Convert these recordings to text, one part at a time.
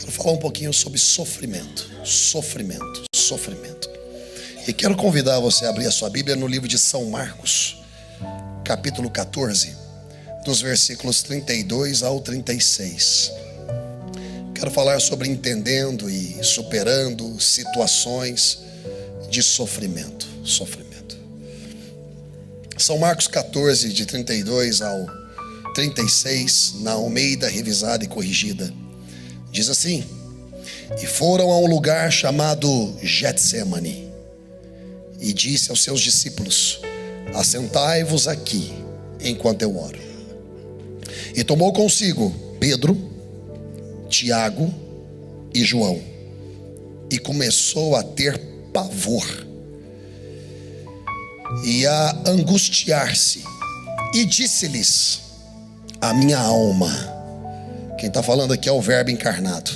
Quero falar um pouquinho sobre sofrimento. E quero convidar você a abrir a sua Bíblia no livro de São Marcos, capítulo 14, dos versículos 32 ao 36. Quero falar sobre entendendo e superando situações de sofrimento. São Marcos 14, de 32 ao 36, na Almeida revisada e corrigida. Diz assim: e foram a um lugar chamado Getsemane, e disse aos seus discípulos: assentai-vos aqui, enquanto eu oro. E tomou consigo Pedro, Tiago e João, e começou a ter pavor e a angustiar-se, e disse-lhes: a minha alma. Quem está falando aqui é o Verbo encarnado.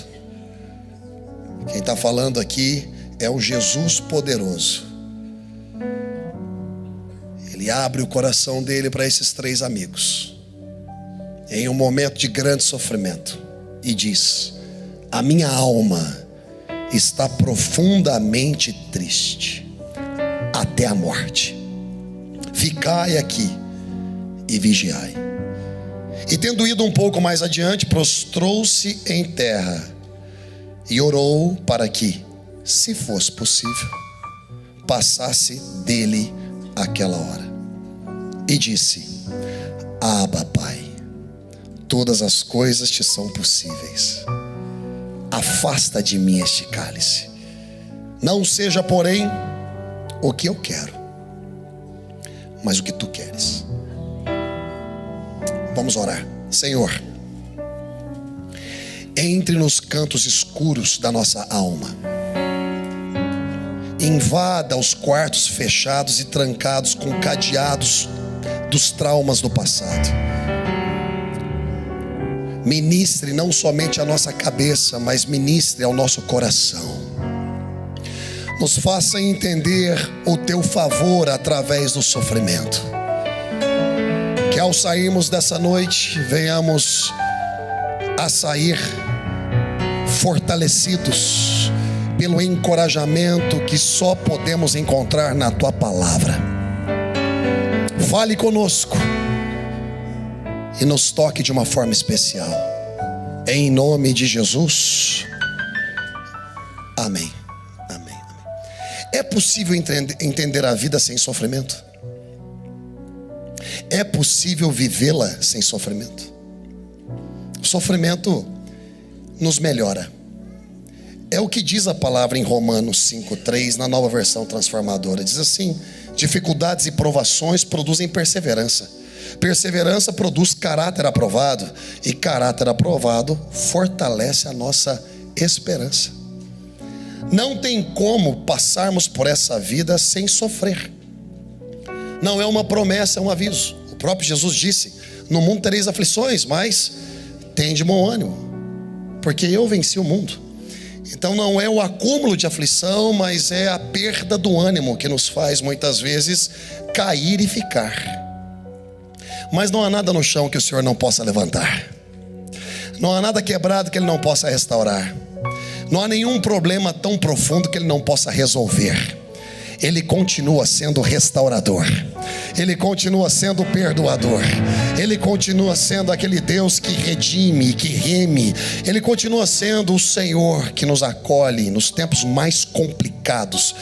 Quem está falando aqui é o Jesus poderoso. Ele abre o coração dele para esses três amigos em um momento de grande sofrimento e diz: a minha alma está profundamente triste até a morte. Ficai aqui e vigiai. E tendo ido um pouco mais adiante, prostrou-se em terra e orou para que, se fosse possível, passasse dele aquela hora. E disse: Abba, Pai, todas as coisas te são possíveis. Afasta de mim este cálice. Não seja, porém, o que eu quero, mas o que tu queres. Vamos orar. Senhor, entre nos cantos escuros da nossa alma, invada os quartos fechados e trancados com cadeados dos traumas do passado. Ministre não somente a nossa cabeça, mas ministre ao nosso coração. Nos faça entender o teu favor através do sofrimento. Que ao sairmos dessa noite, venhamos a sair fortalecidos pelo encorajamento que só podemos encontrar na tua palavra. Fale conosco e nos toque de uma forma especial. Em nome de Jesus. Amém. É possível entender a vida sem sofrimento? É possível vivê-la sem sofrimento? O sofrimento nos melhora. É o que diz a palavra em Romanos 5:3, na Nova Versão Transformadora. Diz assim: dificuldades e provações produzem perseverança. Perseverança produz caráter aprovado, e caráter aprovado fortalece a nossa esperança. Não tem como passarmos por essa vida sem sofrer. Não é uma promessa, é um aviso. O próprio Jesus disse: no mundo tereis aflições, mas tende bom ânimo, porque eu venci o mundo. Então não é o acúmulo de aflição, mas é a perda do ânimo que nos faz muitas vezes cair e ficar. Mas não há nada no chão que o Senhor não possa levantar. Não há nada quebrado que Ele não possa restaurar. Não há nenhum problema tão profundo que Ele não possa resolver. Ele continua sendo restaurador. Ele continua sendo perdoador. Ele continua sendo aquele Deus que redime, que reme. Ele continua sendo o Senhor que nos acolhe nos tempos mais complicados,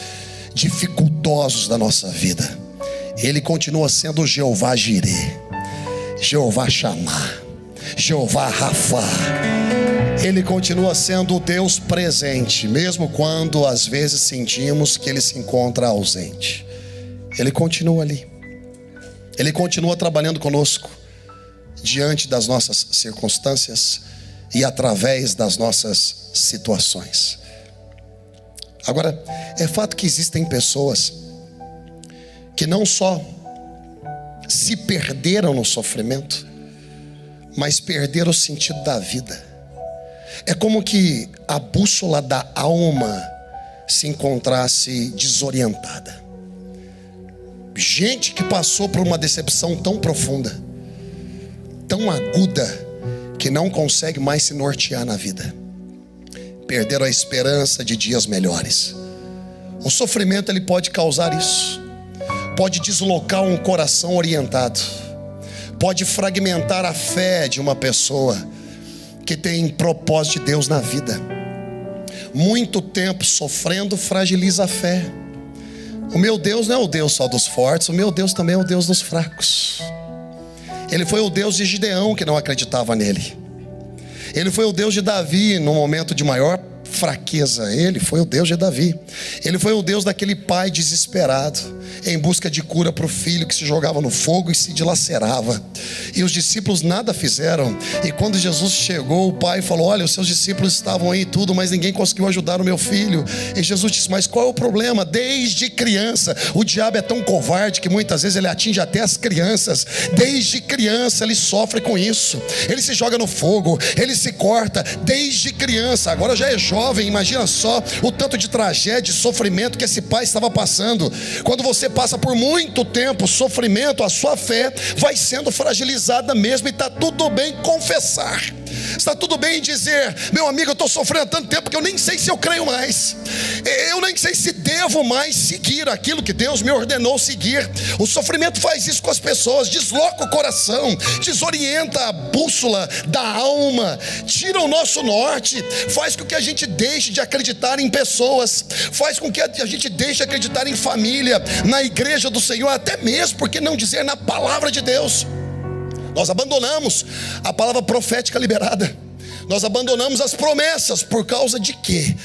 dificultosos da nossa vida. Ele continua sendo o Jeová Jireh, Jeová Shammah, Jeová Rafa. Ele continua sendo o Deus presente, mesmo quando às vezes sentimos que Ele se encontra ausente. Ele continua ali. Ele continua trabalhando conosco diante das nossas circunstâncias e através das nossas situações. Agora, é fato que existem pessoas que não só se perderam no sofrimento, mas perderam o sentido da vida. É como que a bússola da alma se encontrasse desorientada. Gente que passou por uma decepção tão profunda, tão aguda, que não consegue mais se nortear na vida. perderam a esperança de dias melhores. O sofrimento ele pode causar isso, pode deslocar um coração orientado, pode fragmentar a fé de uma pessoa que tem propósito de Deus na vida. Muito tempo sofrendo fragiliza a fé. O meu Deus não é o Deus só dos fortes, o meu Deus também é o Deus dos fracos. Ele foi o Deus de Gideão, que não acreditava nele. Ele foi o Deus de Davi no momento de maior fraqueza. Ele foi o Deus de Davi. Ele foi o Deus daquele pai desesperado, em busca de cura para o filho que se jogava no fogo e se dilacerava. E os discípulos nada fizeram. E quando Jesus chegou, o pai falou: olha, os seus discípulos estavam aí e tudo, mas ninguém conseguiu ajudar o meu filho. E Jesus disse: mas qual é o problema? Desde criança, o diabo é tão covarde que muitas vezes ele atinge até as crianças. Desde criança ele sofre com isso. Ele se joga no fogo, ele se corta desde criança. Agora já é jovem, imagina só o tanto de tragédia e sofrimento que esse pai estava passando. Quando você passa por muito tempo sofrimento, a sua fé vai sendo fragilizada mesmo. E está tudo bem confessar, está tudo bem dizer: meu amigo, eu estou sofrendo há tanto tempo que eu nem sei se eu creio mais, eu nem sei se devo mais seguir aquilo que Deus me ordenou seguir. O sofrimento faz isso com as pessoas, desloca o coração, desorienta a bússola da alma, tira o nosso norte, faz com que a gente deixe de acreditar em pessoas, faz com que a gente deixe de acreditar em família, na igreja do Senhor, até mesmo, por que não dizer, na palavra de Deus. Nós abandonamos a palavra profética liberada, nós abandonamos as promessas. Por causa de quê?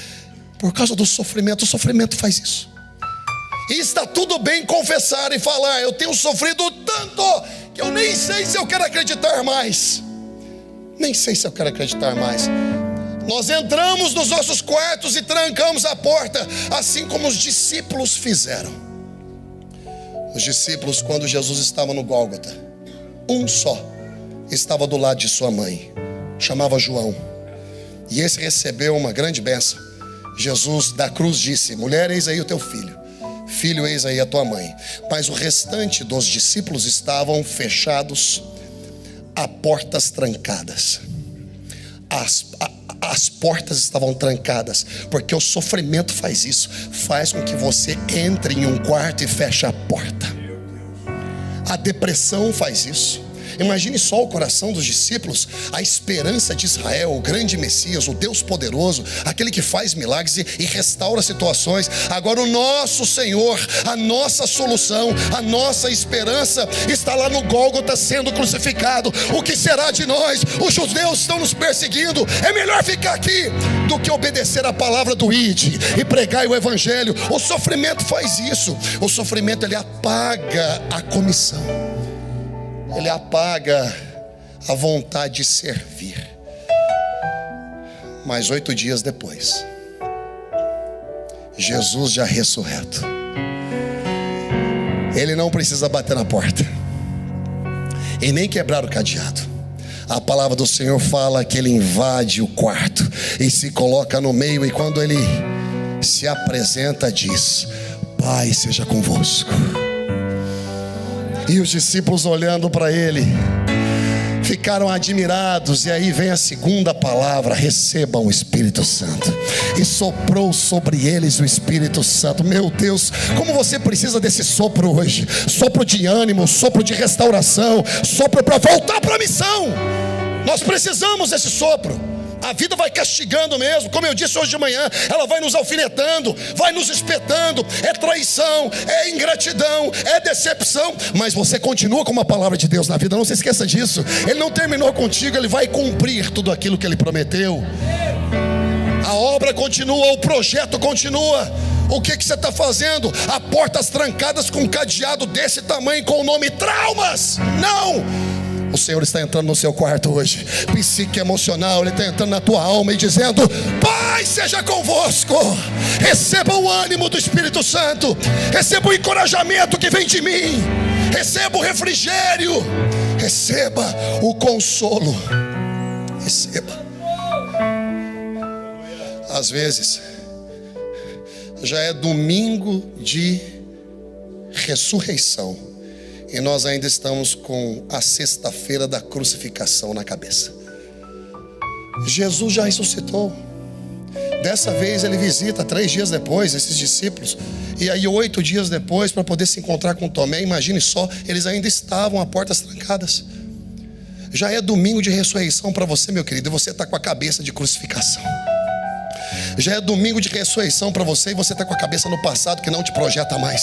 Por causa do sofrimento. O sofrimento faz isso. E está tudo bem confessar e falar: eu tenho sofrido tanto que eu nem sei se eu quero acreditar mais. Nem sei se eu quero acreditar mais. Nós entramos nos nossos quartos e trancamos a porta, assim como os discípulos fizeram. Os discípulos, quando Jesus estava no Gólgota, um só estava do lado de sua mãe, chamava João. E esse recebeu uma grande bênção. Jesus da cruz disse: mulher, eis aí o teu filho. Filho, eis aí a tua mãe. Mas o restante dos discípulos estavam fechados, a portas trancadas. As portas estavam trancadas, porque o sofrimento faz isso, faz com que você entre em um quarto e feche a porta. A depressão faz isso. Imagine só o coração dos discípulos, a esperança de Israel, o grande Messias, o Deus poderoso, aquele que faz milagres e restaura situações. Agora o nosso Senhor, a nossa solução, a nossa esperança está lá no Gólgota sendo crucificado. O que será de nós? Os judeus estão nos perseguindo. É melhor ficar aqui do que obedecer a palavra do ide e pregar o evangelho. O sofrimento faz isso. O sofrimento, ele apaga a comissão, ele apaga a vontade de servir. Mas 8 dias depois, Jesus já ressurreto, ele não precisa bater na porta e nem quebrar o cadeado. A palavra do Senhor fala que ele invade o quarto e se coloca no meio, e quando ele se apresenta, diz: Pai seja convosco. E os discípulos, olhando para ele, ficaram admirados. E aí vem a segunda palavra: recebam o Espírito Santo. E soprou sobre eles o Espírito Santo. Meu Deus, como você precisa desse sopro hoje. Sopro de ânimo, sopro de restauração, sopro para voltar para a missão. Nós precisamos desse sopro. A vida vai castigando mesmo, como eu disse hoje de manhã, ela vai nos alfinetando, vai nos espetando. É traição, é ingratidão, é decepção, mas você continua com uma palavra de Deus na vida. Não se esqueça disso. Ele não terminou contigo, ele vai cumprir tudo aquilo que ele prometeu. A obra continua, o projeto continua. O que você está fazendo? Há portas trancadas com um cadeado desse tamanho, com o nome traumas. Não! O Senhor está entrando no seu quarto hoje, psique emocional, ele está entrando na tua alma e dizendo: Pai seja convosco. Receba o ânimo do Espírito Santo, receba o encorajamento que vem de mim, receba o refrigério, receba o consolo, receba. Às vezes já é domingo de ressurreição e nós ainda estamos com a sexta-feira da crucificação na cabeça. Jesus já ressuscitou. Dessa vez ele visita 3 dias depois esses discípulos. E aí 8 dias depois, para poder se encontrar com Tomé, imagine só, eles ainda estavam a portas trancadas. Já é domingo de ressurreição para você, meu querido, e você está com a cabeça de crucificação. Já é domingo de ressurreição para você, e você está com a cabeça no passado que não te projeta mais,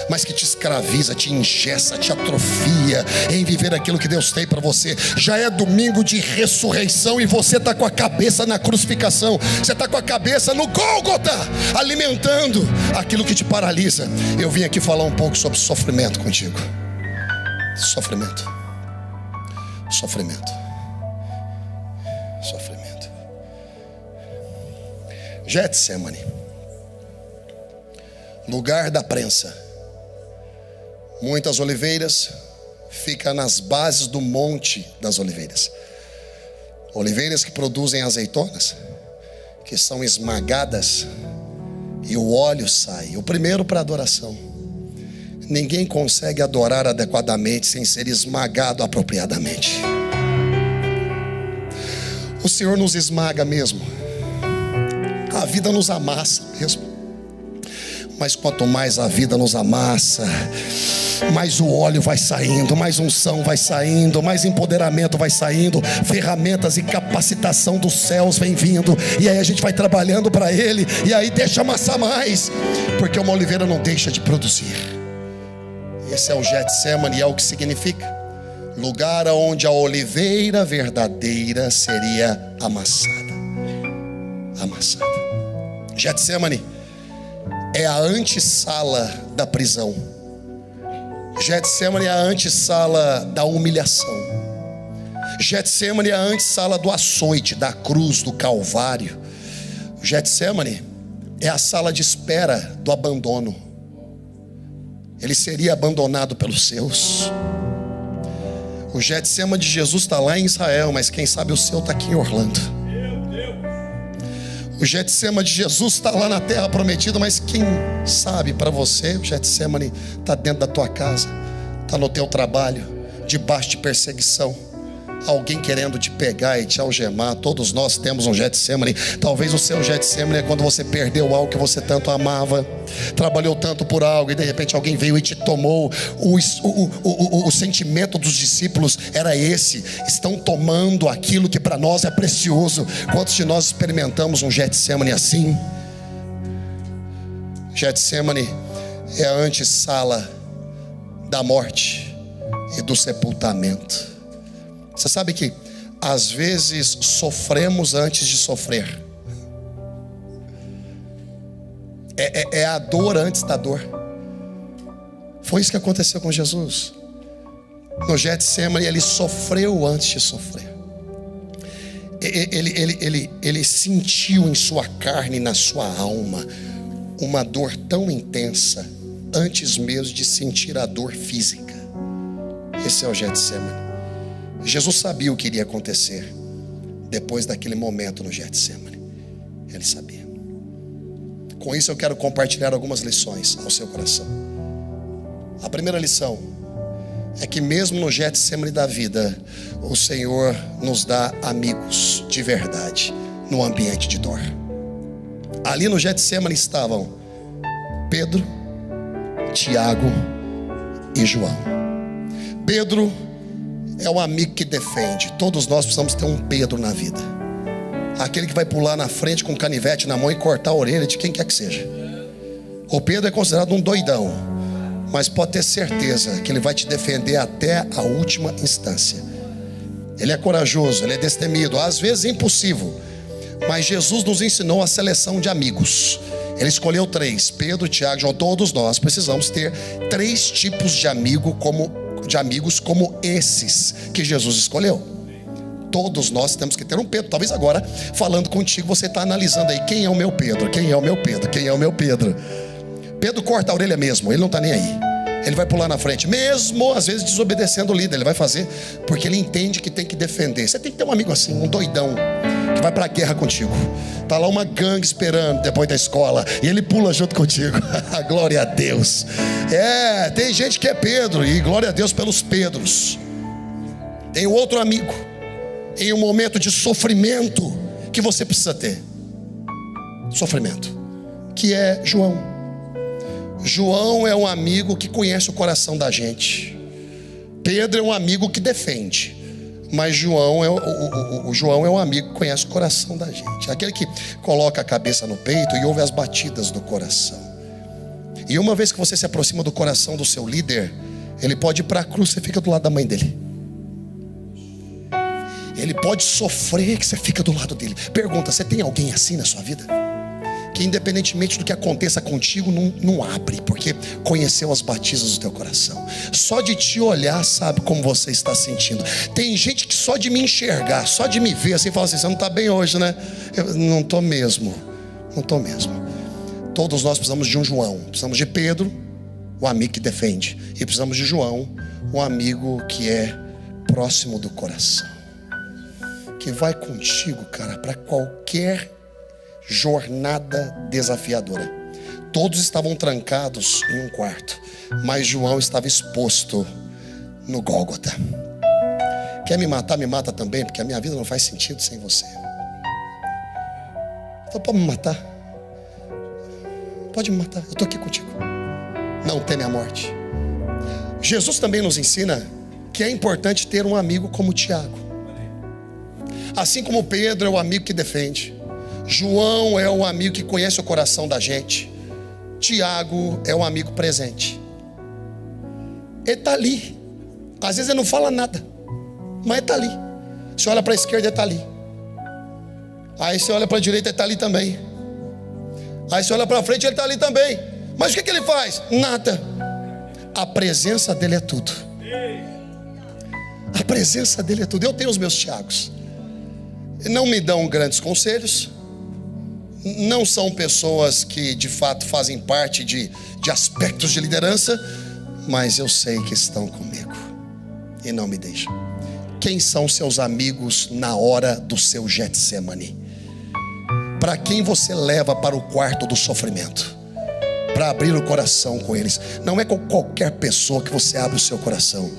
mas que te escraviza, te engessa, te atrofia em viver aquilo que Deus tem para você. Já é domingo de ressurreição e você está com a cabeça na crucificação. Você está com a cabeça no Gólgota, alimentando aquilo que te paralisa. Eu vim aqui falar um pouco sobre sofrimento contigo. Sofrimento. Getsemane, lugar da prensa. Muitas oliveiras, fica nas bases do Monte das Oliveiras. Oliveiras que produzem azeitonas, que são esmagadas e o óleo sai. O primeiro para adoração. Ninguém consegue adorar adequadamente sem ser esmagado apropriadamente. O Senhor nos esmaga mesmo. A vida nos amassa mesmo. Mas quanto mais a vida nos amassa, mais o óleo vai saindo, mais unção vai saindo, mais empoderamento vai saindo, ferramentas e capacitação dos céus vem vindo, e aí a gente vai trabalhando para Ele, e aí deixa amassar mais, porque uma oliveira não deixa de produzir. Esse é o Getsemane, é o que significa lugar onde a oliveira verdadeira seria amassada. Getsemane é a antessala da prisão. Getsemane é a antessala da humilhação. Getsemane é a antessala do açoite, da cruz, do Calvário. Getsemane é a sala de espera do abandono. Ele seria abandonado pelos seus. O Getsemane de Jesus está lá em Israel, mas quem sabe o seu está aqui em Orlando. O Getsemane de Jesus está lá na terra prometida, mas quem sabe para você, o Getsemane está dentro da tua casa, está no teu trabalho, debaixo de perseguição, alguém querendo te pegar e te algemar. Todos nós temos um Getsemane. Talvez o seu Getsemane é quando você perdeu algo que você tanto amava, trabalhou tanto por algo e de repente alguém veio e te tomou. O sentimento dos discípulos era esse: estão tomando aquilo que para nós é precioso. Quantos de nós experimentamos um Getsemane assim? Getsemane é a antessala da morte e do sepultamento. Você sabe que às vezes sofremos antes de sofrer. É a dor antes da dor. Foi isso que aconteceu com Jesus. No Getsemane ele sofreu antes de sofrer. Ele sentiu em sua carne, na sua alma, uma dor tão intensa antes mesmo de sentir a dor física. Esse é o Getsemane. Jesus sabia o que iria acontecer depois daquele momento no Getsemane. Ele sabia. Com isso eu quero compartilhar algumas lições ao seu coração. A primeira lição é que mesmo no Getsemane da vida, o Senhor nos dá amigos de verdade no ambiente de dor. Ali no Getsemane estavam Pedro, Tiago e João. Pedro é o amigo que defende. Todos nós precisamos ter um Pedro na vida. Aquele que vai pular na frente com um canivete na mão e cortar a orelha de quem quer que seja. O Pedro é considerado um doidão, mas pode ter certeza que ele vai te defender até a última instância. Ele é corajoso, ele é destemido, às vezes impossível, mas Jesus nos ensinou a seleção de amigos. Ele escolheu 3: Pedro, Tiago, João. Todos nós precisamos ter 3 tipos de amigos como esses que Jesus escolheu. Todos nós temos que ter um Pedro. Talvez agora, falando contigo, você está analisando aí: quem é o meu Pedro? Quem é o meu Pedro? Quem é o meu Pedro? Pedro corta a orelha mesmo, ele não está nem aí. Ele vai pular na frente, mesmo às vezes desobedecendo o líder. Ele vai fazer porque ele entende que tem que defender. Você tem que ter um amigo assim, um doidão, que vai para a guerra contigo. Está lá uma gangue esperando depois da escola e ele pula junto contigo. Glória a Deus. Tem gente que é Pedro, e glória a Deus pelos Pedros. Tem outro amigo em um momento de sofrimento que você precisa ter. sofrimento, que é João. João é um amigo que conhece o coração da gente. Pedro é um amigo que defende, mas João é um amigo que conhece o coração da gente. Aquele que coloca a cabeça no peito e ouve as batidas do coração. E uma vez que você se aproxima do coração do seu líder, ele pode ir para a cruz, você fica do lado da mãe dele. Ele pode sofrer, que você fica do lado dele. Pergunta, você tem alguém assim na sua vida? Que independentemente do que aconteça contigo, não abre, porque conheceu as batidas do teu coração. Só de te olhar sabe como você está sentindo. Tem gente que só de me enxergar, só de me ver assim, fala assim, você não está bem hoje, né? Eu não estou mesmo. Todos nós precisamos de um João. Precisamos de Pedro, o amigo que defende. E precisamos de João, o amigo que é próximo do coração, que vai contigo, cara, para qualquer jornada desafiadora. Todos estavam trancados em um quarto, mas João estava exposto no Gólgota. Quer me matar? Me mata também, porque a minha vida não faz sentido sem você. Então pode me matar. Pode me matar, eu estou aqui contigo. Não teme a morte. Jesus também nos ensina que é importante ter um amigo como Tiago. Assim como Pedro é o amigo que defende, João é o amigo que conhece o coração da gente, Tiago é um amigo presente. Ele está ali. Às vezes ele não fala nada, mas ele está ali. Você olha para a esquerda, ele está ali. Aí você olha para a direita, ele está ali também. Aí você olha para frente, ele está ali também. Mas o que ele faz? Nada. A presença dele é tudo. A presença dele é tudo. Eu tenho os meus Tiagos. Não me dão grandes conselhos. Não são pessoas que de fato fazem parte de aspectos de liderança. Mas eu sei que estão comigo e não me deixam. Quem são seus amigos na hora do seu Getsemane? Para quem você leva para o quarto do sofrimento, para abrir o coração com eles? Não é com qualquer pessoa que você abre o seu coração.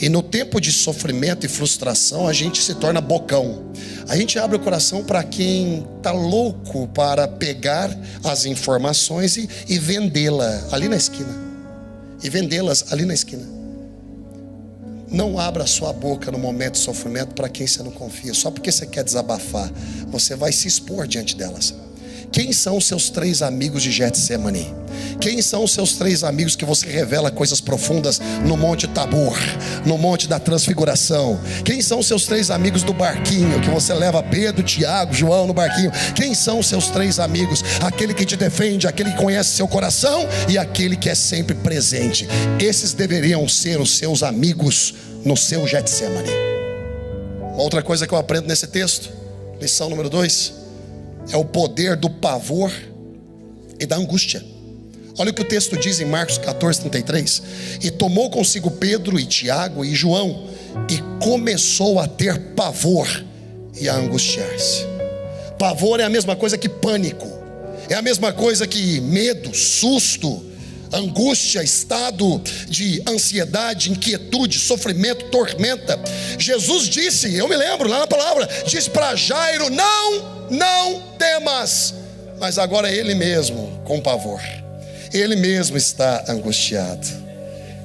E no tempo de sofrimento e frustração, a gente se torna bocão. A gente abre o coração para quem está louco para pegar as informações e vendê-la ali na esquina. E vendê-las ali na esquina. Não abra sua boca no momento de sofrimento para quem você não confia. Só porque você quer desabafar, você vai se expor diante delas. Quem são os seus 3 amigos de Getsemane? Quem são os seus 3 amigos que você revela coisas profundas no Monte Tabor, no Monte da Transfiguração? Quem são os seus 3 amigos do barquinho, que você leva Pedro, Tiago, João no barquinho? Quem são os seus 3 amigos? Aquele que te defende, aquele que conhece seu coração e aquele que é sempre presente. Esses deveriam ser os seus amigos no seu Getsemane. Outra coisa que eu aprendo nesse texto, lição número 2, é o poder do pavor e da angústia. Olha o que o texto diz em Marcos 14:33. E tomou consigo Pedro e Tiago e João, e começou a ter pavor e a angustiar-se. Pavor é a mesma coisa que pânico, é a mesma coisa que medo, susto, angústia, estado de ansiedade, inquietude, sofrimento, tormenta. Jesus disse, eu me lembro lá na palavra, disse para Jairo: não temas. Mas agora é ele mesmo com pavor. Ele mesmo está angustiado.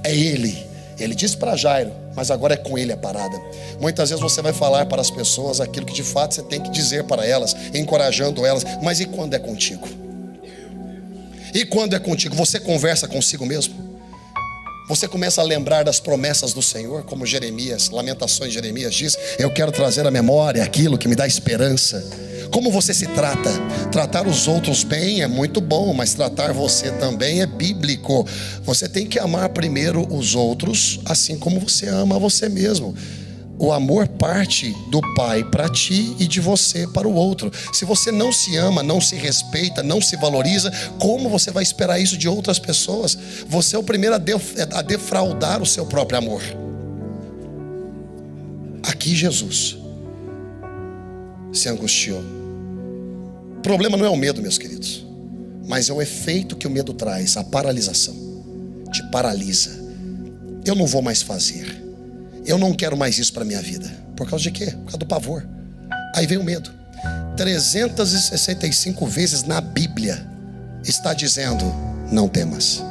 É ele disse para Jairo, mas agora é com ele a parada. Muitas vezes você vai falar para as pessoas aquilo que de fato você tem que dizer para elas, encorajando elas. Mas e quando é contigo? E quando é contigo? Você conversa consigo mesmo? Você começa a lembrar das promessas do Senhor, como Jeremias, Lamentações de Jeremias diz: eu quero trazer à memória aquilo que me dá esperança. Como você se trata? Tratar os outros bem é muito bom, mas tratar você também é bíblico. Você tem que amar primeiro os outros, assim como você ama você mesmo. O amor parte do Pai para ti e de você para o outro. Se você não se ama, não se respeita, não se valoriza, como você vai esperar isso de outras pessoas? Você é o primeiro a defraudar o seu próprio amor. Aqui Jesus se angustiou. O problema não é o medo, meus queridos, mas é o efeito que o medo traz, a paralisação. Te paralisa. Eu não vou mais fazer. Eu não quero mais isso para a minha vida. Por causa de quê? Por causa do pavor. Aí vem o medo. 365 vezes na Bíblia está dizendo: não temas.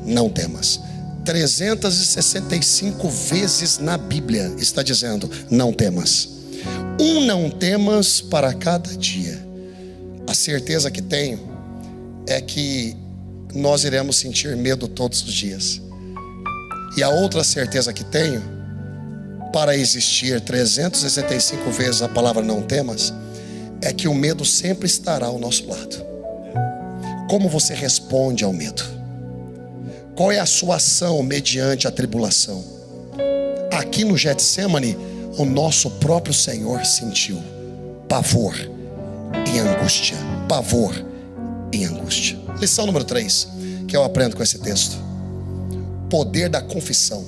Não temas. 365 vezes na Bíblia está dizendo: não temas. Não temas para cada dia. A certeza que tenho é que nós iremos sentir medo todos os dias. E a outra certeza que tenho, para existir 365 vezes a palavra não temas, é que o medo sempre estará ao nosso lado. Como você responde ao medo? Qual é a sua ação mediante a tribulação? Aqui no Getsemane, o nosso próprio Senhor sentiu pavor e angústia. Pavor e angústia. Lição número 3, que eu aprendo com esse texto: poder da confissão.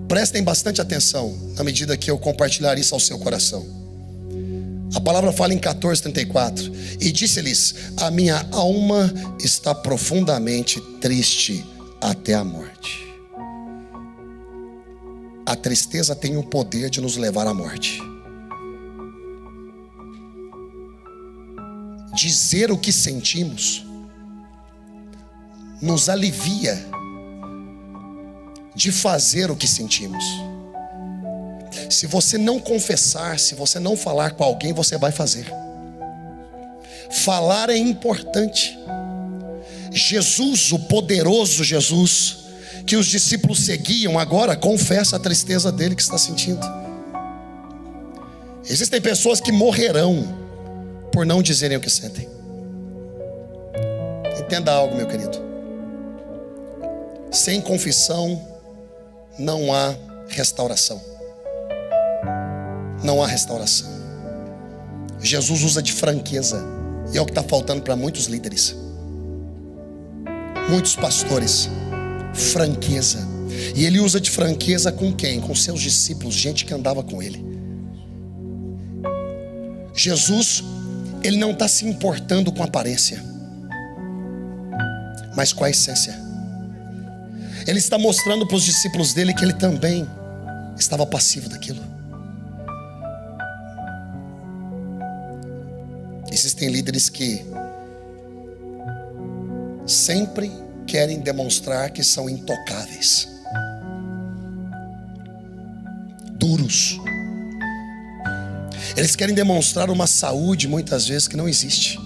Prestem bastante atenção na medida que eu compartilhar isso ao seu coração. A palavra fala em 14:34: e disse-lhes: a minha alma está profundamente triste até a morte. A tristeza tem o poder de nos levar à morte. Dizer o que sentimos nos alivia de fazer o que sentimos. Se você não confessar, se você não falar com alguém, você vai fazer. Falar é importante. Jesus, o poderoso Jesus, que os discípulos seguiam, agora confessa a tristeza dele que está sentindo. Existem pessoas que morrerão por não dizerem o que sentem. Entenda algo, meu querido: sem confissão não há restauração. Não há restauração. Jesus usa de franqueza, e é o que está faltando para muitos líderes, muitos pastores. Franqueza. E ele usa de franqueza com quem? Com seus discípulos, gente que andava com ele. Jesus, ele não está se importando com a aparência, mas com a essência. Ele está mostrando para os discípulos dele que ele também estava passivo daquilo. Existem líderes que sempre querem demonstrar que são intocáveis, duros. Eles querem demonstrar uma saúde muitas vezes que não existe.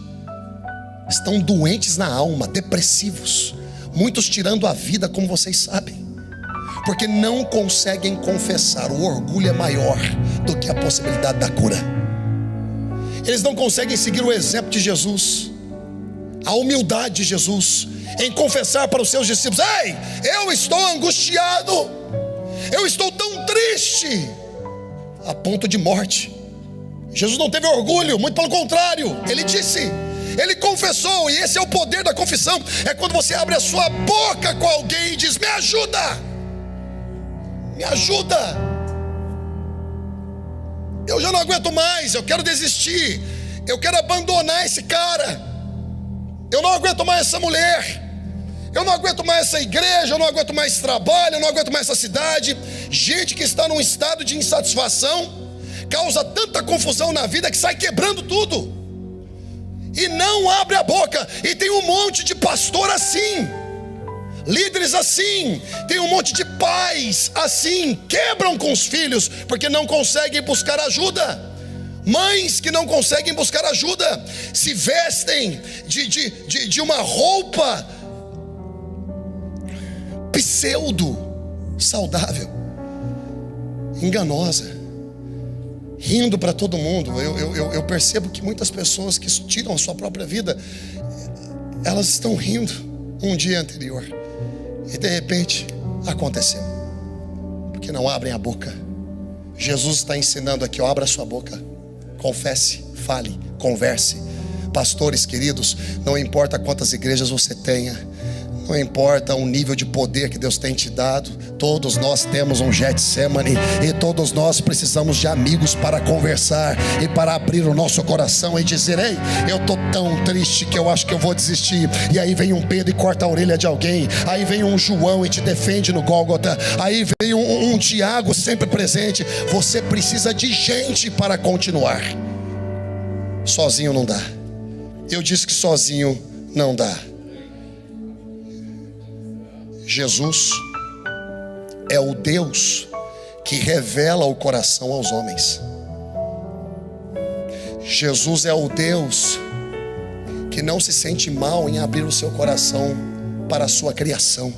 Estão doentes na alma, depressivos, muitos tirando a vida, como vocês sabem, porque não conseguem confessar. O orgulho é maior do que a possibilidade da cura. Eles não conseguem seguir o exemplo de Jesus, a humildade de Jesus, em confessar para os seus discípulos: ei, eu estou angustiado, eu estou tão triste, a ponto de morte. Jesus não teve orgulho, muito pelo contrário, ele disse, ele confessou. E esse é o poder da confissão. É quando você abre a sua boca com alguém e diz: me ajuda, me ajuda, eu já não aguento mais, eu quero desistir, eu quero abandonar esse cara, eu não aguento mais essa mulher, eu não aguento mais essa igreja, eu não aguento mais esse trabalho, eu não aguento mais essa cidade. Gente que está num estado de insatisfação causa tanta confusão na vida que sai quebrando tudo e não abre a boca. E tem um monte de pastor assim, líderes assim, tem um monte de pais assim, quebram com os filhos porque não conseguem buscar ajuda. Mães que não conseguem buscar ajuda, se vestem de uma roupa pseudo saudável, enganosa, rindo para todo mundo. Eu percebo que muitas pessoas que tiram a sua própria vida, elas estão rindo um dia anterior e de repente aconteceu, porque não abrem a boca. Jesus está ensinando aqui: ó, abra a sua boca, confesse, fale, converse. Pastores queridos, não importa quantas igrejas você tenha, Não importa o nível de poder que Deus tem te dado, todos nós temos um Getsemane, e todos nós precisamos de amigos para conversar e para abrir o nosso coração e dizer: ei, eu estou tão triste que eu acho que eu vou desistir. E aí vem um Pedro e corta a orelha de alguém, aí vem um João e te defende no Gólgota, aí vem um Tiago sempre presente. Você precisa de gente para continuar. Sozinho não dá. Eu disse que sozinho não dá. Jesus é o Deus que revela o coração aos homens. Jesus é o Deus que não se sente mal em abrir o seu coração para a sua criação.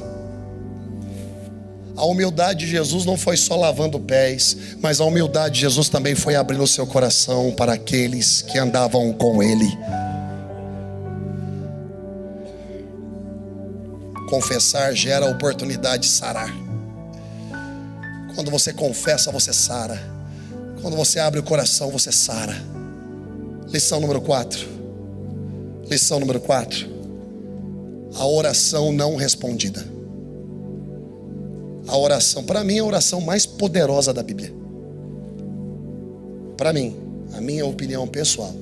A humildade de Jesus não foi só lavando pés, mas a humildade de Jesus também foi abrindo o seu coração para aqueles que andavam com Ele. Confessar gera a oportunidade de sarar. Quando você confessa, você sara. Quando você abre o coração, você sara. Lição número 4. Lição número 4. A oração não respondida. A oração, para mim, é a oração mais poderosa da Bíblia. Para mim, a minha opinião pessoal,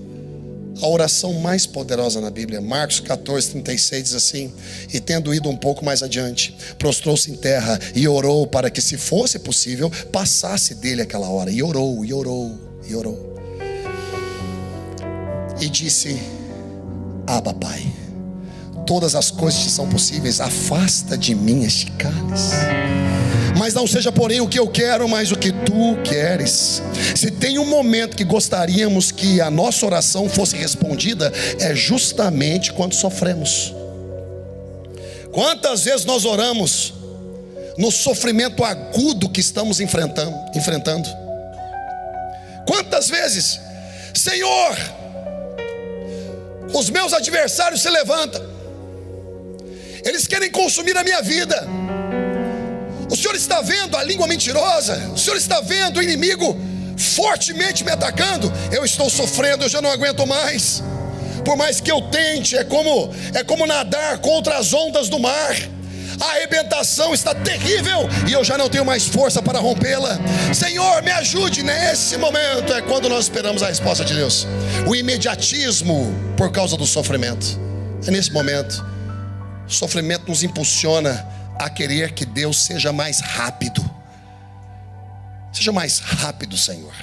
a oração mais poderosa na Bíblia. Marcos 14:36 diz assim: e tendo ido um pouco mais adiante, prostrou-se em terra e orou para que, se fosse possível, passasse dele aquela hora. E orou, e orou, e orou. E disse: Abba, Pai, todas as coisas te são possíveis, afasta de mim este cálice. Mas não seja, porém, o que eu quero, mas o que tu queres. Se tem um momento que gostaríamos que a nossa oração fosse respondida, é justamente quando sofremos. Quantas vezes nós oramos no sofrimento agudo que estamos enfrentando? Quantas vezes: Senhor, os meus adversários se levantam, eles querem consumir a minha vida. O Senhor está vendo a língua mentirosa, o Senhor está vendo o inimigo fortemente me atacando. Eu estou sofrendo, eu já não aguento mais. Por mais que eu tente, é como nadar contra as ondas do mar. A arrebentação está terrível e eu já não tenho mais força para rompê-la. Senhor, me ajude. Nesse momento é quando nós esperamos a resposta de Deus. O imediatismo por causa do sofrimento. É nesse momento. O sofrimento nos impulsiona a querer que Deus seja mais rápido. Seja mais rápido, Senhor.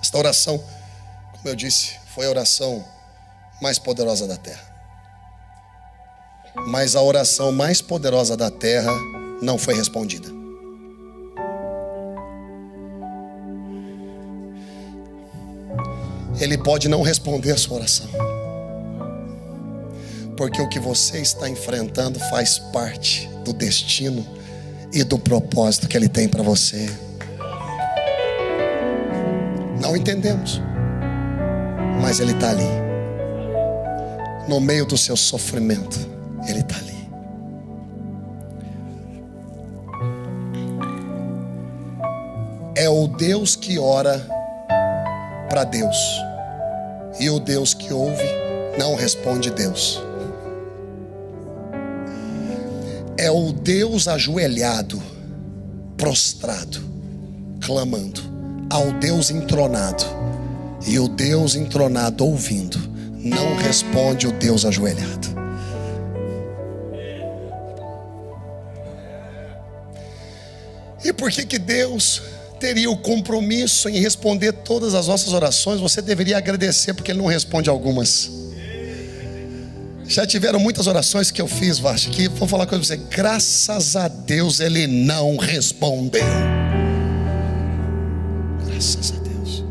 Esta oração, como eu disse, foi a oração mais poderosa da terra. Mas a oração mais poderosa da terra não foi respondida. Ele pode não responder a sua oração, porque o que você está enfrentando faz parte do destino e do propósito que Ele tem para você. Não entendemos, mas Ele está ali. No meio do seu sofrimento, Ele está ali. É o Deus que ora para Deus, e o Deus que ouve não responde Deus. É o Deus ajoelhado, prostrado, clamando ao Deus entronado. E o Deus entronado ouvindo não responde o Deus ajoelhado. E por que Deus teria o compromisso em responder todas as nossas orações? Você deveria agradecer porque Ele não responde algumas. Já tiveram muitas orações que eu fiz, Vasco, que vou falar com você: graças a Deus Ele não respondeu. Graças a Deus.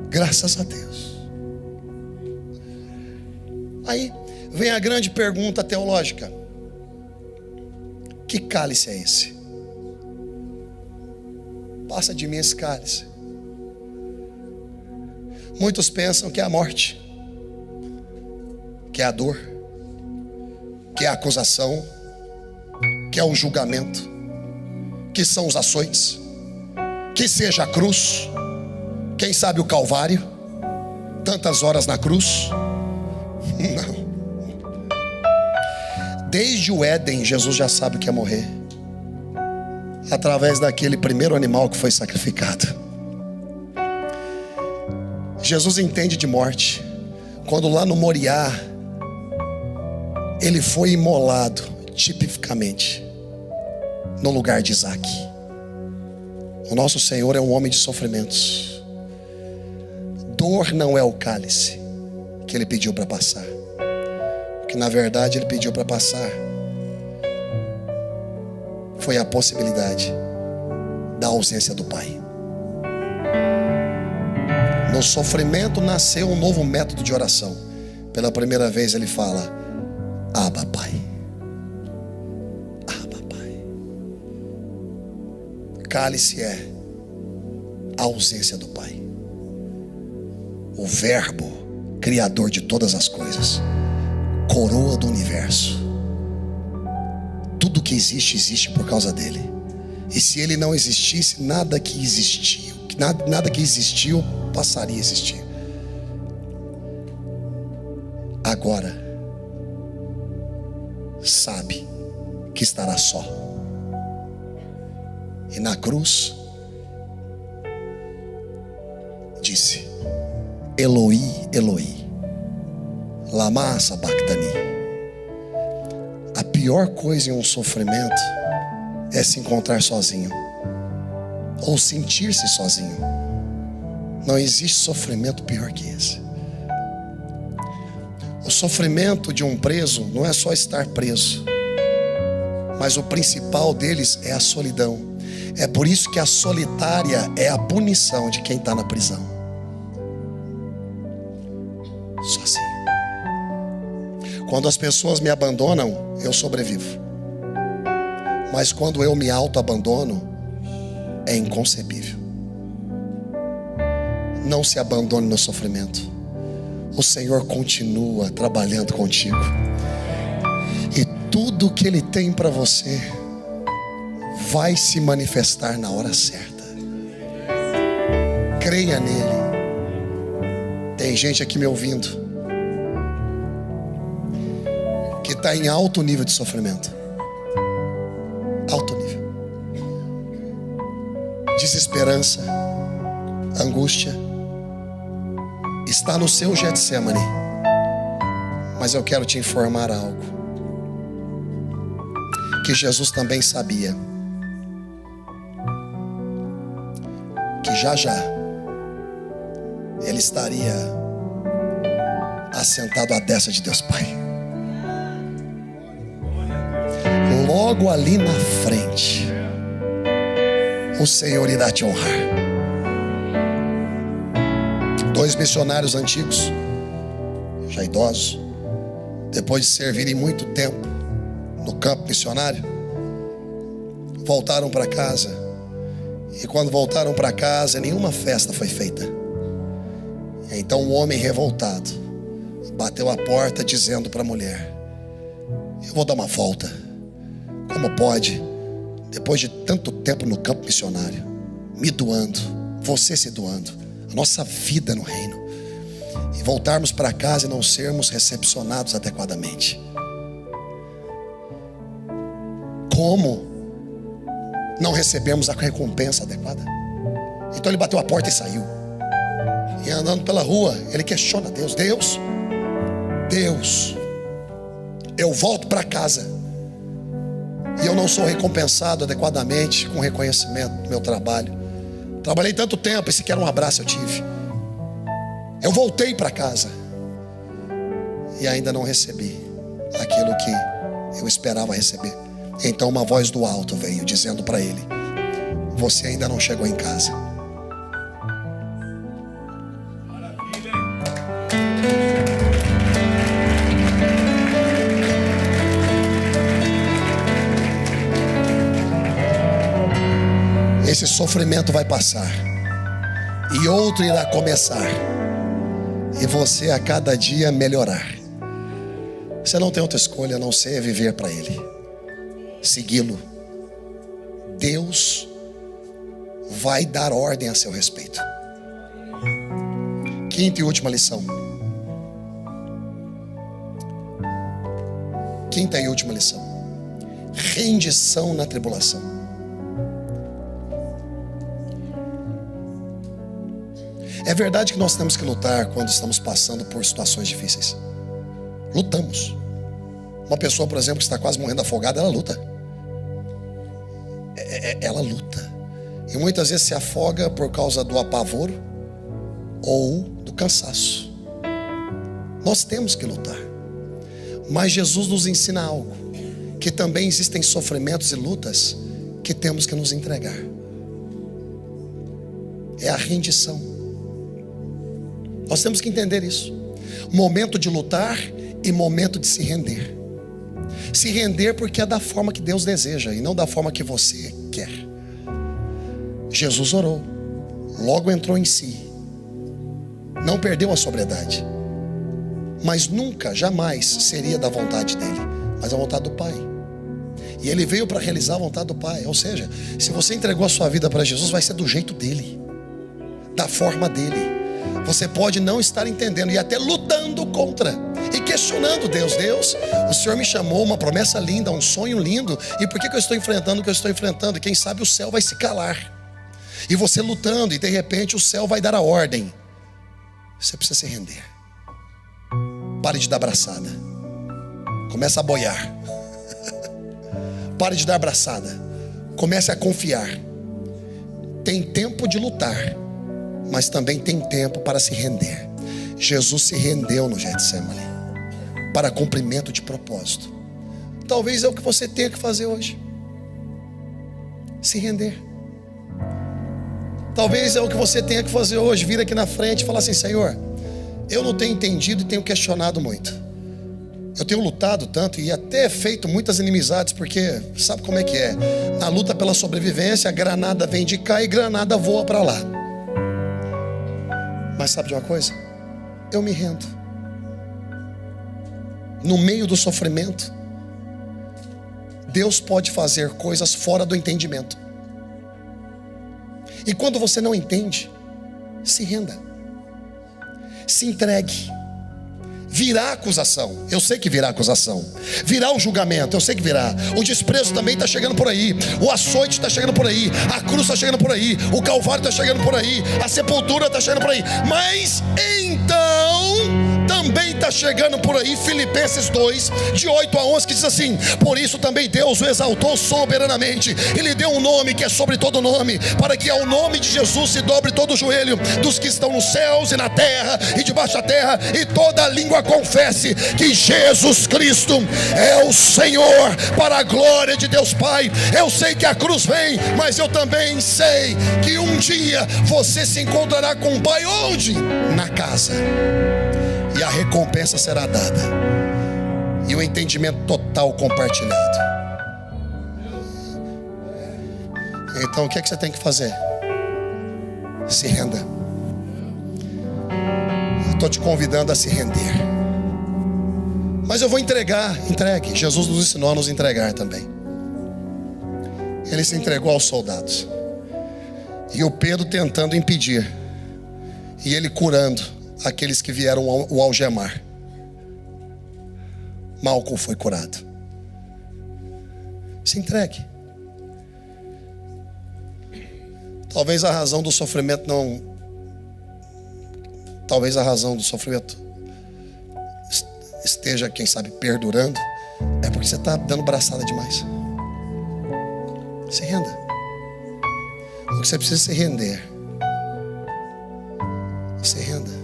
Graças a Deus. Aí vem a grande pergunta teológica: que cálice é esse? Passa de mim esse cálice. Muitos pensam que é a morte, que é a dor, que é a acusação, que é o julgamento, que são os açoites, que seja a cruz, quem sabe o Calvário, tantas horas na cruz. Não. Desde o Éden, Jesus já sabe o que é morrer, através daquele primeiro animal que foi sacrificado. Jesus entende de morte quando lá no Moriá ele foi imolado tipicamente no lugar de Isaac. O nosso Senhor é um homem de sofrimentos. Dor não é o cálice que ele pediu para passar. O que na verdade ele pediu para passar foi a possibilidade da ausência do Pai. No sofrimento nasceu um novo método de oração. Pela primeira vez ele fala: Abba, Pai. Abba, Pai. Cálice é a ausência do Pai. O Verbo, Criador de todas as coisas, coroa do universo. Tudo que existe, existe por causa dele. E se ele não existisse, nada que existiu passaria a existir. Agora sabe que estará só. E na cruz disse: Eloi, Eloi, lama sabachthani. A pior coisa em um sofrimento é se encontrar sozinho, ou sentir-se sozinho. Não existe sofrimento pior que esse. O sofrimento de um preso não é só estar preso, mas o principal deles é a solidão. É por isso que a solitária é a punição de quem está na prisão. Sozinho. Quando as pessoas me abandonam, eu sobrevivo. Mas quando eu me auto-abandono, é inconcebível. Não se abandone no sofrimento. O Senhor continua trabalhando contigo. E tudo que Ele tem para você vai se manifestar na hora certa. Creia nele. Tem gente aqui me ouvindo que está em alto nível de sofrimento. Alto nível. Desesperança, angústia. Está no seu Getsemane. Mas eu quero te informar algo que Jesus também sabia. Que já Ele estaria assentado à destra de Deus Pai. Logo ali na frente, o Senhor irá te honrar. 2 missionários antigos, já idosos, depois de servirem muito tempo no campo missionário, voltaram para casa. E quando voltaram para casa, nenhuma festa foi feita. Então um homem revoltado bateu a porta dizendo para a mulher: eu vou dar uma volta. Como pode, depois de tanto tempo no campo missionário, me doando, você se doando, a nossa vida no reino, e voltarmos para casa e não sermos recepcionados adequadamente? Como não recebemos a recompensa adequada? Então ele bateu a porta e saiu. E andando pela rua, ele questiona Deus: Deus, eu volto para casa e eu não sou recompensado adequadamente com reconhecimento do meu trabalho. Trabalhei tanto tempo, esse sequer um abraço eu tive. Eu voltei para casa e ainda não recebi aquilo que eu esperava receber. Então uma voz do alto veio dizendo para ele: você ainda não chegou em casa. Esse sofrimento vai passar e outro irá começar, e você a cada dia melhorar. Você não tem outra escolha a não ser viver para Ele, segui-lo. Deus vai dar ordem a seu respeito. Quinta e última lição. Quinta e última lição: rendição na tribulação. É verdade que nós temos que lutar quando estamos passando por situações difíceis. Lutamos. Uma pessoa, por exemplo, que está quase morrendo afogada, ela luta. Ela luta. E muitas vezes se afoga por causa do apavoro ou do cansaço. Nós temos que lutar. Mas Jesus nos ensina algo: que também existem sofrimentos e lutas que temos que nos entregar. É a rendição. Nós temos que entender isso. Momento de lutar e momento de se render. Se render porque é da forma que Deus deseja e não da forma que você quer. Jesus orou, logo entrou em si, não perdeu a sobriedade, mas nunca, jamais seria da vontade dele, mas a vontade do Pai. E ele veio para realizar a vontade do Pai. Ou seja, se você entregou a sua vida para Jesus, vai ser do jeito dele, da forma dele. Você pode não estar entendendo e até lutando contra e questionando Deus. Deus, o Senhor me chamou, uma promessa linda, um sonho lindo, e por que eu estou enfrentando o que eu estou enfrentando? E quem sabe o céu vai se calar, e você lutando, e de repente o céu vai dar a ordem. Você precisa se render. Pare de dar abraçada, comece a boiar. Pare de dar abraçada, comece a confiar. Tem tempo de lutar, mas também tem tempo para se render. Jesus se rendeu no Getsemane para cumprimento de propósito. Talvez é o que você tenha que fazer hoje: se render. Talvez é o que você tenha que fazer hoje: vir aqui na frente e falar assim: Senhor, eu não tenho entendido e tenho questionado muito. Eu tenho lutado tanto e até feito muitas inimizades, porque sabe como é que é? Na luta pela sobrevivência, a granada vem de cá e granada voa para lá. Mas sabe de uma coisa? Eu me rendo. No meio do sofrimento, Deus pode fazer coisas fora do entendimento. E quando você não entende, se renda, se entregue. Virá acusação, eu sei que virá acusação. Virá o julgamento, eu sei que virá. O desprezo também está chegando por aí. O açoite está chegando por aí. A cruz está chegando por aí. O calvário está chegando por aí. A sepultura está chegando por aí. Mas então também está chegando por aí Filipenses 2, de 8 a 11, que diz assim: por isso também Deus o exaltou soberanamente e lhe deu um nome que é sobre todo nome, para que ao nome de Jesus se dobre todo o joelho dos que estão nos céus e na terra e debaixo da terra, e toda a língua confesse que Jesus Cristo é o Senhor, para a glória de Deus Pai. Eu sei que a cruz vem, mas eu também sei que um dia você se encontrará com o Pai. Onde? Na casa. E a recompensa será dada, e o entendimento total compartilhado. Então o que é que você tem que fazer? Se renda. Eu estou te convidando a se render. Mas eu vou entregar. Entregue. Jesus nos ensinou a nos entregar também. Ele se entregou aos soldados, e o Pedro tentando impedir, e ele curando aqueles que vieram o algemar. Malco foi curado. Se entregue. Talvez a razão do sofrimento esteja, quem sabe, perdurando, é porque você está dando braçada demais. Se renda. O que você precisa é se render. Se renda.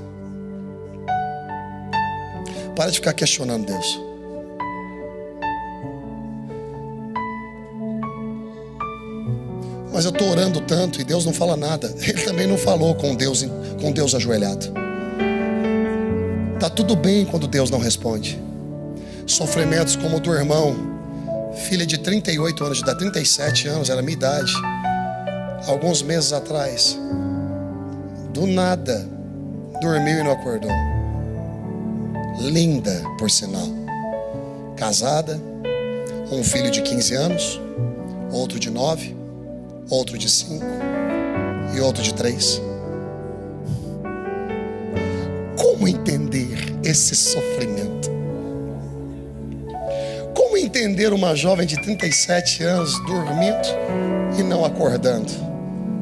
Para de ficar questionando Deus. Mas eu estou orando tanto e Deus não fala nada. Ele também não falou com Deus ajoelhado. Está tudo bem quando Deus não responde. Sofrimentos como o do irmão, filha de 38 anos de idade, 37 anos, era a minha idade, alguns meses atrás, do nada, dormiu e não acordou. Linda, por sinal, casada, um filho de 15 anos, outro de 9, outro de 5 e outro de 3. Como entender esse sofrimento? entender uma jovem de 37 anos dormindo e não acordando,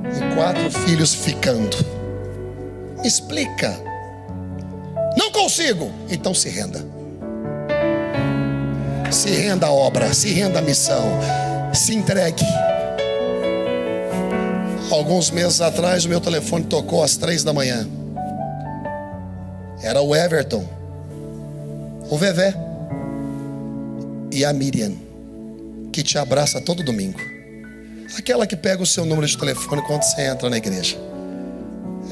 e 4 filhos ficando? Me explica. Não consigo. Então se renda. Se renda à obra, se renda à missão, se entregue. Alguns meses atrás o meu telefone tocou às 3 da manhã. Era o Everton, o Vevé e a Miriam, que te abraça todo domingo. Aquela que pega o seu número de telefone quando você entra na igreja.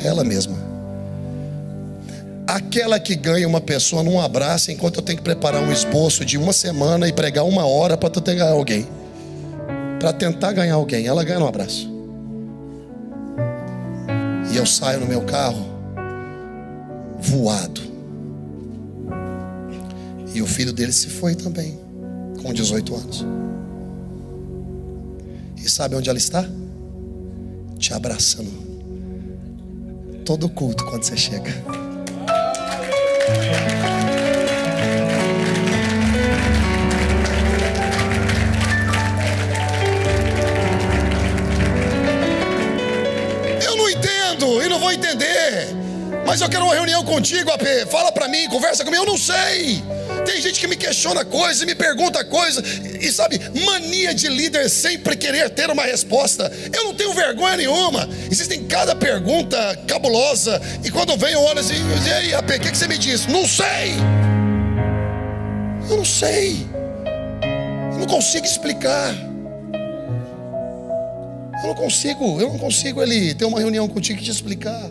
Ela mesma. Aquela que ganha uma pessoa num abraço, enquanto eu tenho que preparar um esboço de 1 semana e pregar 1 hora para tentar alguém. Para tentar ganhar alguém, ela ganha no abraço. E eu saio no meu carro voado. E o filho dele se foi também, com 18 anos. E sabe onde ela está? Te abraçando todo culto quando você chega. Eu não entendo e não vou entender, mas eu quero uma reunião contigo, AP. Fala pra mim, conversa comigo. Eu não sei. Tem gente que me questiona coisas e me pergunta coisas. E sabe, mania de líder sempre querer ter uma resposta. Eu não tenho vergonha nenhuma. Existem cada pergunta cabulosa. E quando vem eu olho assim, e aí, AP, o que você me diz? Não sei. Eu não sei. Eu não consigo explicar. Eu não consigo ele ter uma reunião contigo e te explicar.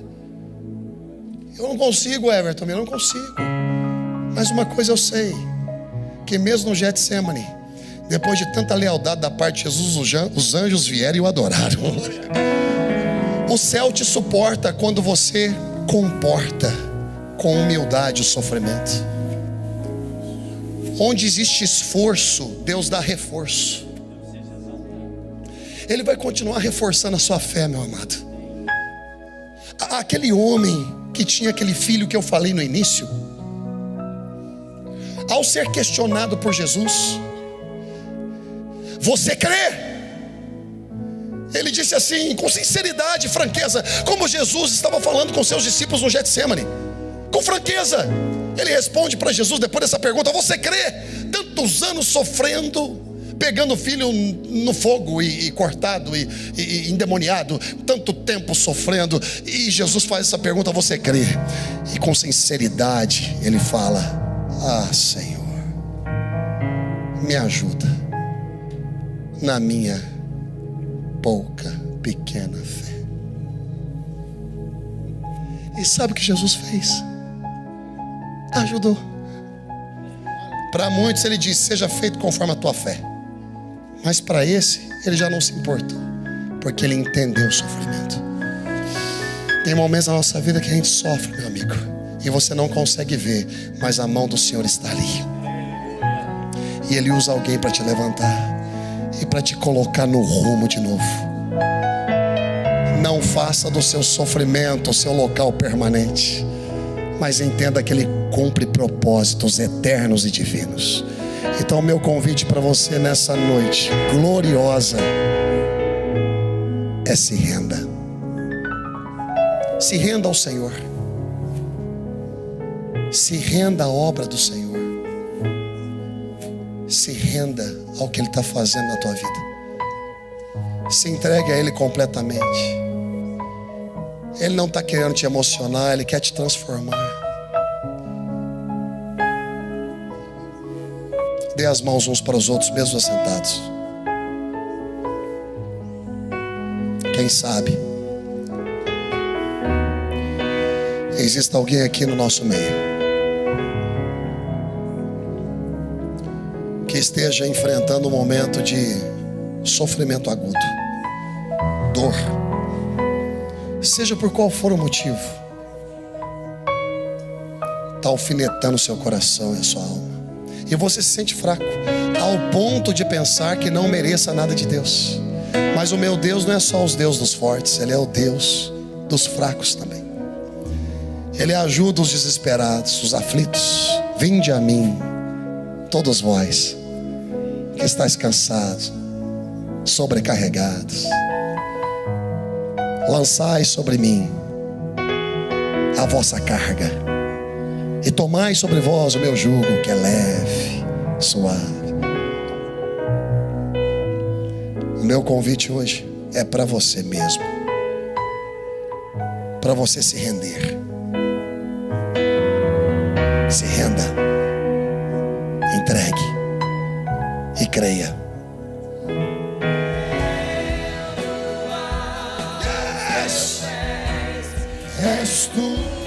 Eu não consigo, Everton, eu não consigo. Mas uma coisa eu sei, que mesmo no Getsemane, depois de tanta lealdade da parte de Jesus, os anjos vieram e o adoraram. O céu te suporta quando você comporta com humildade o sofrimento. Onde existe esforço, Deus dá reforço. Ele vai continuar reforçando a sua fé, meu amado. Aquele homem que tinha aquele filho que eu falei no início, ao ser questionado por Jesus, você crê? Ele disse assim, com sinceridade e franqueza, como Jesus estava falando com seus discípulos no Getsemane, com franqueza. Ele responde para Jesus depois dessa pergunta: você crê? Tantos anos sofrendo, pegando o filho no fogo e cortado e endemoniado, tanto tempo sofrendo, e Jesus faz essa pergunta: você crê? E com sinceridade ele fala: ah, Senhor, me ajuda na minha pouca, pequena fé. E sabe o que Jesus fez? Ajudou. Para muitos ele disse: seja feito conforme a tua fé. Mas para esse ele já não se importou, porque ele entendeu o sofrimento. Tem momentos na nossa vida que a gente sofre, meu amigo, e você não consegue ver, mas a mão do Senhor está ali. E Ele usa alguém para te levantar e para te colocar no rumo de novo. Não faça do seu sofrimento o seu local permanente, mas entenda que Ele cumpre propósitos eternos e divinos. Então o meu convite para você nessa noite gloriosa é: se renda. Se renda ao Senhor. Se renda à obra do Senhor. Se renda ao que Ele está fazendo na tua vida. Se entregue a Ele completamente. Ele não está querendo te emocionar, Ele quer te transformar. Dê as mãos uns para os outros, mesmo assentados. Quem sabe existe alguém aqui no nosso meio que esteja enfrentando um momento de sofrimento agudo, dor, seja por qual for o motivo, está alfinetando o seu coração e a sua alma, e você se sente fraco ao ponto de pensar que não mereça nada de Deus. Mas o meu Deus não é só os Deus dos fortes, Ele é o Deus dos fracos também. Ele ajuda os desesperados, os aflitos. Vinde a mim, todos vós que estáis cansados, sobrecarregados, lançai sobre mim a vossa carga e tomai sobre vós o meu jugo, que é leve, suave. O meu convite hoje é para você mesmo, para você se render. Se renda, entregue e creia. Yes. És tu.